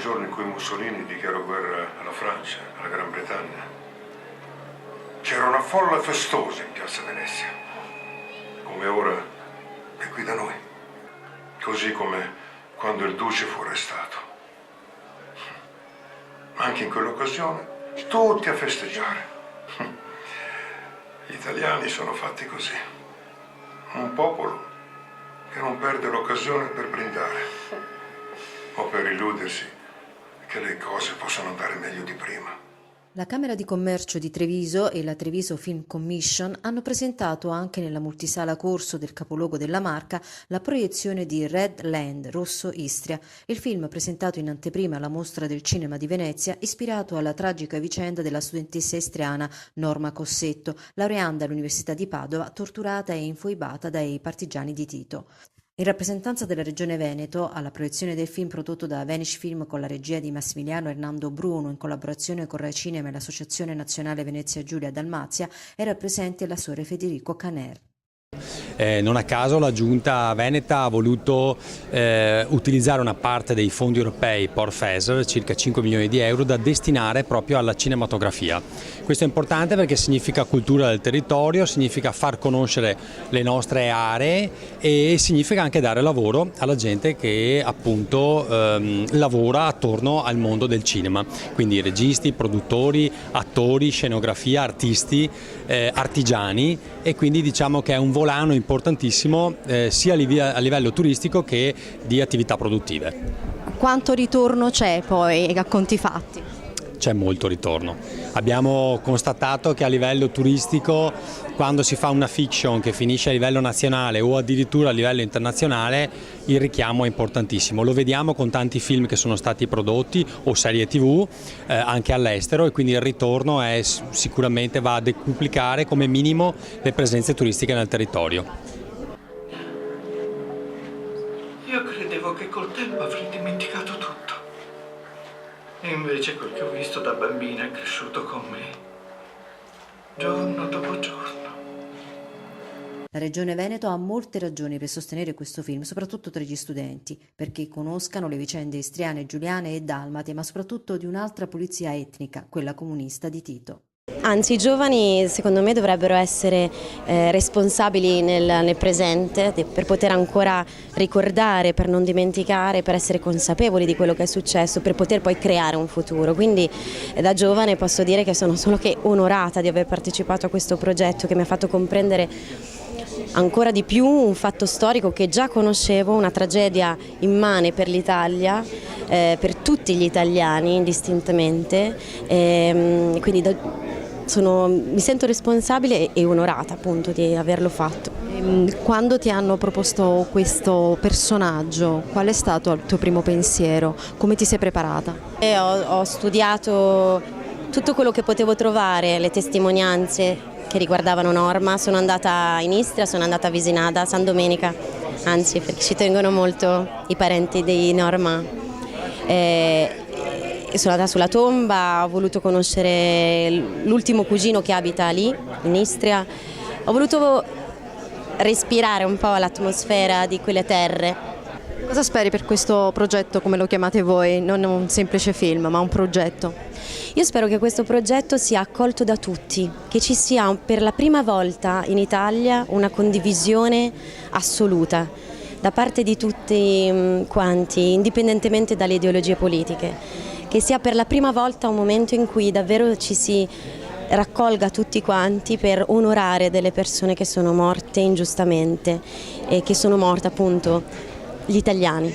giorno in cui Mussolini dichiarò guerra alla Francia, alla Gran Bretagna, c'era una folla festosa in piazza Venezia, come ora è qui da noi, così come quando il duce fu arrestato. Anche in quell'occasione, tutti a festeggiare. Gli italiani sono fatti così, un popolo che non perde l'occasione per brindare o per illudersi che le cose possano andare meglio di prima. La Camera di Commercio di Treviso e la Treviso Film Commission hanno presentato anche nella multisala Corso del capoluogo della Marca la proiezione di Red Land, Rosso Istria, il film presentato in anteprima alla Mostra del Cinema di Venezia, ispirato alla tragica vicenda della studentessa istriana Norma Cossetto, laureanda all'Università di Padova, torturata e infoibata dai partigiani di Tito. In rappresentanza della Regione Veneto, alla proiezione del film prodotto da Venice Film con la regia di Massimiliano Hernando Bruno in collaborazione con Rai Cinema e l'Associazione Nazionale Venezia Giulia Dalmazia, era presente l'assessore Federico Caner. Non a caso la Giunta Veneta ha voluto utilizzare una parte dei fondi europei POR-FESR, circa 5 milioni di euro, da destinare proprio alla cinematografia. Questo è importante perché significa cultura del territorio, significa far conoscere le nostre aree e significa anche dare lavoro alla gente che appunto lavora attorno al mondo del cinema, quindi registi, produttori, attori, scenografia, artisti, artigiani, e quindi diciamo che è un volano importantissimo sia a livello turistico che di attività produttive. Quanto ritorno c'è poi a conti fatti? C'è molto ritorno. Abbiamo constatato che a livello turistico, quando si fa una fiction che finisce a livello nazionale o addirittura a livello internazionale, il richiamo è importantissimo. Lo vediamo con tanti film che sono stati prodotti o serie TV anche all'estero, e quindi il ritorno sicuramente va a decuplicare come minimo le presenze turistiche nel territorio. Io credevo che col tempo avrei dimenticato tutto. E invece quel che ho visto da bambina è cresciuto con me, giorno dopo giorno. La Regione Veneto ha molte ragioni per sostenere questo film, soprattutto tra gli studenti, perché conoscano le vicende istriane, giuliane e dalmate, ma soprattutto di un'altra pulizia etnica, quella comunista di Tito. Anzi, i giovani secondo me dovrebbero essere responsabili nel presente per poter ancora ricordare, per non dimenticare, per essere consapevoli di quello che è successo, per poter poi creare un futuro. Quindi da giovane posso dire che sono solo che onorata di aver partecipato a questo progetto che mi ha fatto comprendere ancora di più un fatto storico che già conoscevo, una tragedia immane per l'Italia, per tutti gli italiani indistintamente, quindi mi sento responsabile e onorata appunto di averlo fatto. Quando ti hanno proposto questo personaggio, qual è stato il tuo primo pensiero? Come ti sei preparata? Ho studiato tutto quello che potevo trovare, le testimonianze che riguardavano Norma. Sono andata in Istria, sono andata a Visinada, San Domenica, anzi perché ci tengono molto i parenti di Norma. Sono andata sulla tomba, ho voluto conoscere l'ultimo cugino che abita lì, in Istria. Ho voluto respirare un po' l'atmosfera di quelle terre. Cosa speri per questo progetto, come lo chiamate voi? Non un semplice film, ma un progetto. Io spero che questo progetto sia accolto da tutti, che ci sia per la prima volta in Italia una condivisione assoluta da parte di tutti quanti, indipendentemente dalle ideologie politiche. Che sia per la prima volta un momento in cui davvero ci si raccolga tutti quanti per onorare delle persone che sono morte ingiustamente e che sono morte appunto gli italiani.